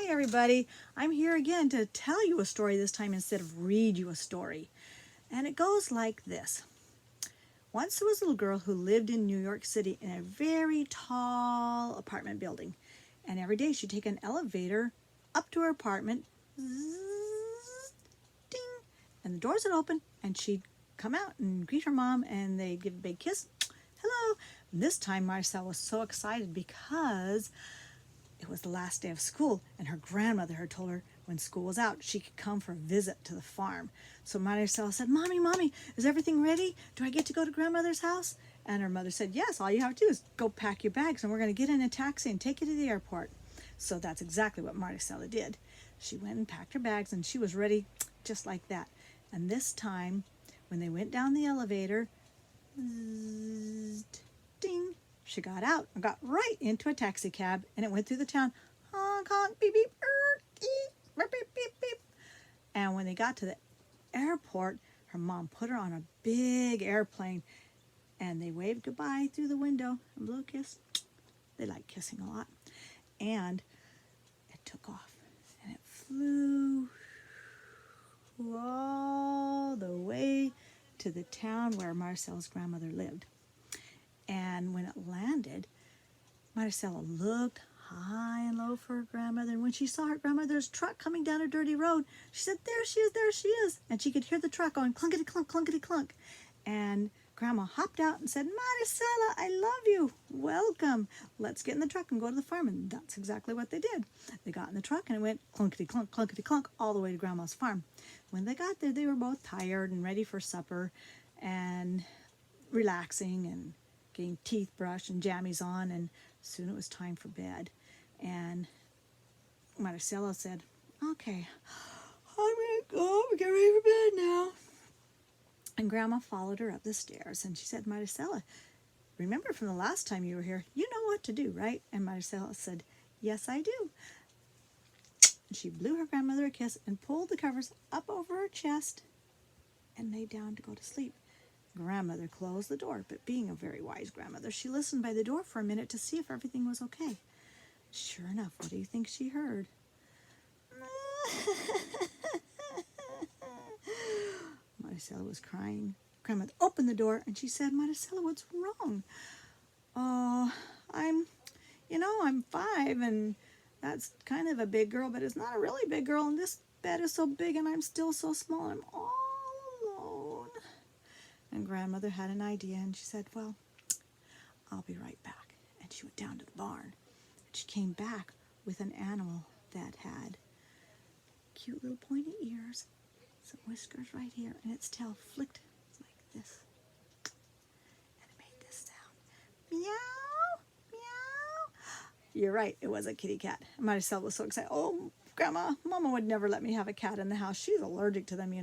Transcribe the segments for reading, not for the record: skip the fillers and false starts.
Hi everybody, I'm here again to tell you a story this time instead of read you a story. And it goes like this. Once there was a little girl who lived in New York City in a very tall apartment building. And every day she'd take an elevator up to her apartment, zzz, ding, and the doors would open and she'd come out and greet her mom and they'd give a big kiss. Hello. And this time Maricella was so excited because it was the last day of school, and her grandmother had told her when school was out, she could come for a visit to the farm. So Maricela said, Mommy, is everything ready? Do I get to go to grandmother's house? And her mother said, yes, all you have to do is go pack your bags, and we're going to get in a taxi and take you to the airport. So that's exactly what Maricela did. She went and packed her bags, and she was ready just like that. And this time, when they went down the elevator, zzz, ding, she got out and got right into a taxi cab, and it went through the town. Honk, honk, beep, beep, beep, beep, beep, beep. And when they got to the airport, her mom put her on a big airplane, and they waved goodbye through the window and blew a kiss. They like kissing a lot. And it took off, and it flew all the way to the town where Marcel's grandmother lived. And when it landed, Maricela looked high and low for her grandmother. And when she saw her grandmother's truck coming down a dirty road, she said, there she is. And she could hear the truck going clunkety clunk, clunkety clunk. And Grandma hopped out and said, Maricela, I love you. Welcome. Let's get in the truck and go to the farm. And that's exactly what they did. They got in the truck and it went clunkety clunk, all the way to Grandma's farm. When they got there, they were both tired and ready for supper and relaxing and getting teeth brushed and jammies on, and soon it was time for bed. And Maricela said, okay, I'm gonna go get ready for bed now. And Grandma followed her up the stairs, and she said, Maricela, remember from the last time you were here, you know what to do, right? And Maricela said, yes, I do. And she blew her grandmother a kiss and pulled the covers up over her chest and lay down to go to sleep. Grandmother closed the door, but being a very wise grandmother, she listened by the door for a minute to see if everything was okay. Sure enough, what do you think she heard? Maricela was crying. Grandmother opened the door and she said, Maricela, what's wrong? Oh, I'm 5 and that's kind of a big girl, but it's not a really big girl, and this bed is so big and I'm still so small. I'm all alone. And Grandmother had an idea, and she said, well, I'll be right back. And she went down to the barn. And she came back with an animal that had cute little pointy ears, some whiskers right here, and its tail flicked like this. And it made this sound. Meow, meow. You're right, it was a kitty cat. Maricela was so excited. Oh, Grandma, Mama would never let me have a cat in the house. She's allergic to them,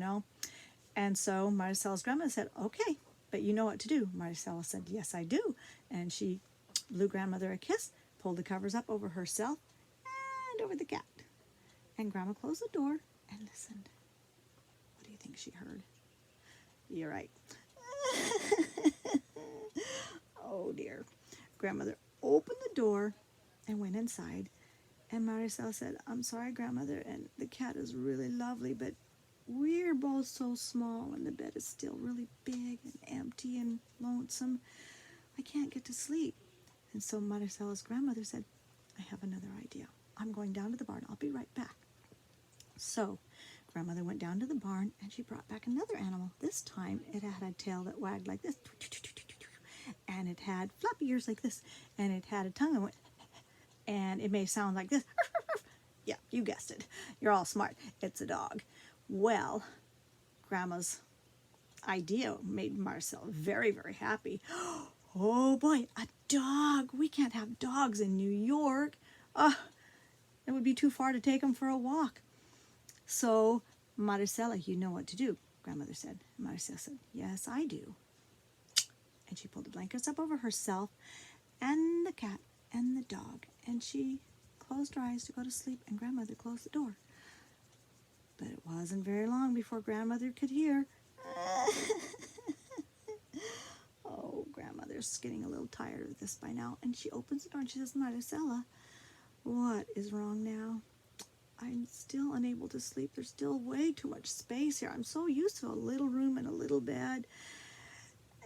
And so Maricela's grandma said, okay, but you know what to do. Maricela said, yes, I do. And she blew Grandmother a kiss, pulled the covers up over herself and over the cat. And Grandma closed the door and listened. What do you think she heard? You're right. Oh, dear. Grandmother opened the door and went inside. And Maricela said, I'm sorry, Grandmother, and the cat is really lovely, but we're both so small and the bed is still really big and empty and lonesome. I can't get to sleep. And so Maricela's grandmother said, I have another idea. I'm going down to the barn. I'll be right back. So Grandmother went down to the barn and she brought back another animal. This time it had a tail that wagged like this. And it had floppy ears like this. And it had a tongue that went, and it made sound like this. Yeah, you guessed it. You're all smart. It's a dog. Well, Grandma's idea made Maricela very, very happy. Oh boy, a dog. We can't have dogs in New York. It would be too far to take them for a walk. So, Maricela, you know what to do, Grandmother said. Maricela said, yes, I do. And she pulled the blankets up over herself and the cat and the dog. And she closed her eyes to go to sleep, and Grandmother closed the door. But it wasn't very long before Grandmother could hear. Oh, Grandmother's getting a little tired of this by now. And she opens the door and she says, Maricela, what is wrong now? I'm still unable to sleep. There's still way too much space here. I'm so used to a little room and a little bed,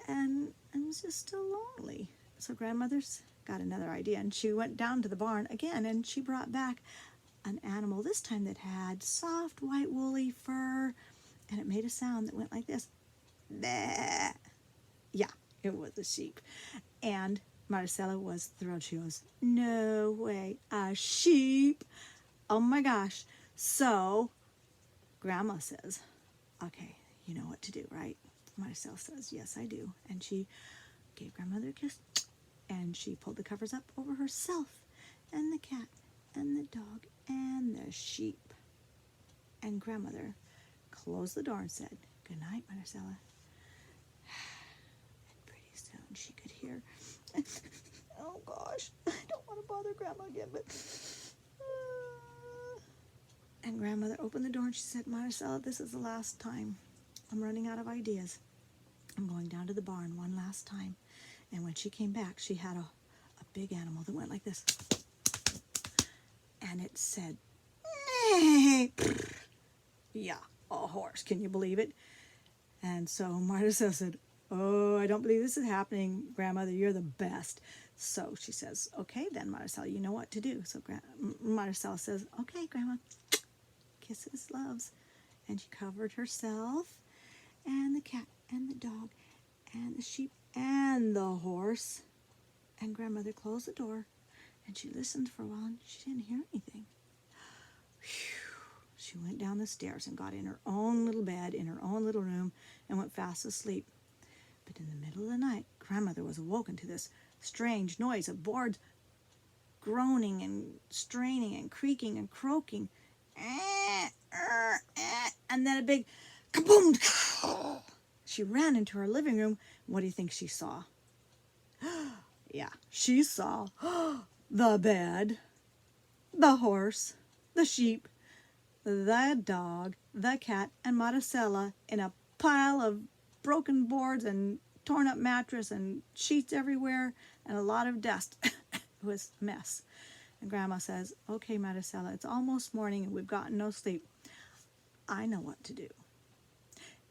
and I'm just still lonely. So grandmother's got another idea, and she went down to the barn again, and she brought back an animal, this time that had soft white woolly fur, and it made a sound that went like this. Bah. Yeah, it was a sheep. And Maricella was thrilled. She goes, no way, a sheep? Oh my gosh. So Grandma says, okay, you know what to do, right? Maricella says, yes, I do. And she gave Grandmother a kiss, and she pulled the covers up over herself and the cat and the dog and the sheep. And Grandmother closed the door and said, good night, Maricella. And pretty soon she could hear, oh gosh, I don't want to bother Grandma again, but... And Grandmother opened the door and she said, Maricella, this is the last time. I'm running out of ideas. I'm going down to the barn one last time. And when she came back, she had a big animal that went like this. And it said, neigh. Yeah, a horse. Can you believe it? And so Maricella said, oh, I don't believe this is happening. Grandmother, you're the best. So she says, okay then, Maricella, you know what to do. So Maricella says, okay, Grandma. Kisses, loves. And she covered herself and the cat and the dog and the sheep and the horse. And Grandmother closed the door, and she listened for a while, and she didn't hear anything. Whew. She went down the stairs and got in her own little bed in her own little room and went fast asleep. But in the middle of the night, Grandmother was awoken to this strange noise of boards groaning and straining and creaking and croaking. And then a big kaboom! She ran into her living room. What do you think she saw? Yeah, she saw the bed, the horse, the sheep, the dog, the cat, and Maricella in a pile of broken boards and torn up mattress and sheets everywhere and a lot of dust. It was a mess. And Grandma says, okay, Maricella, it's almost morning and we've gotten no sleep. I know what to do.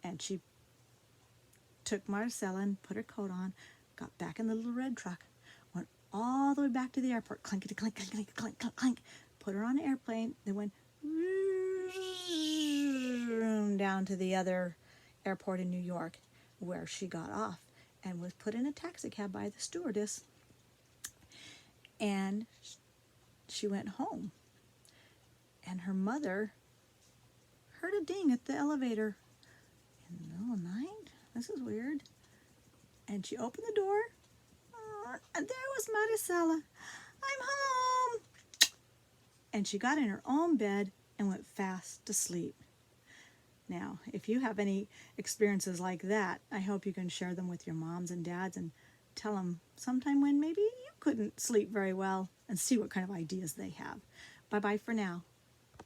And she took Maricella and put her coat on, got back in the little red truck, went all the way back to the airport, clinkety clink, clinkety clink, clink, clink, put her on an airplane, then went down to the other airport in New York where she got off and was put in a taxi cab by the stewardess. And she went home, and her mother heard a ding at the elevator in the middle of the night. This is weird. And she opened the door, and there was Maricella. I'm home. And she got in her own bed and went fast to sleep. Now, if you have any experiences like that, I hope you can share them with your moms and dads and tell them sometime when maybe you couldn't sleep very well and see what kind of ideas they have. Bye-bye for now.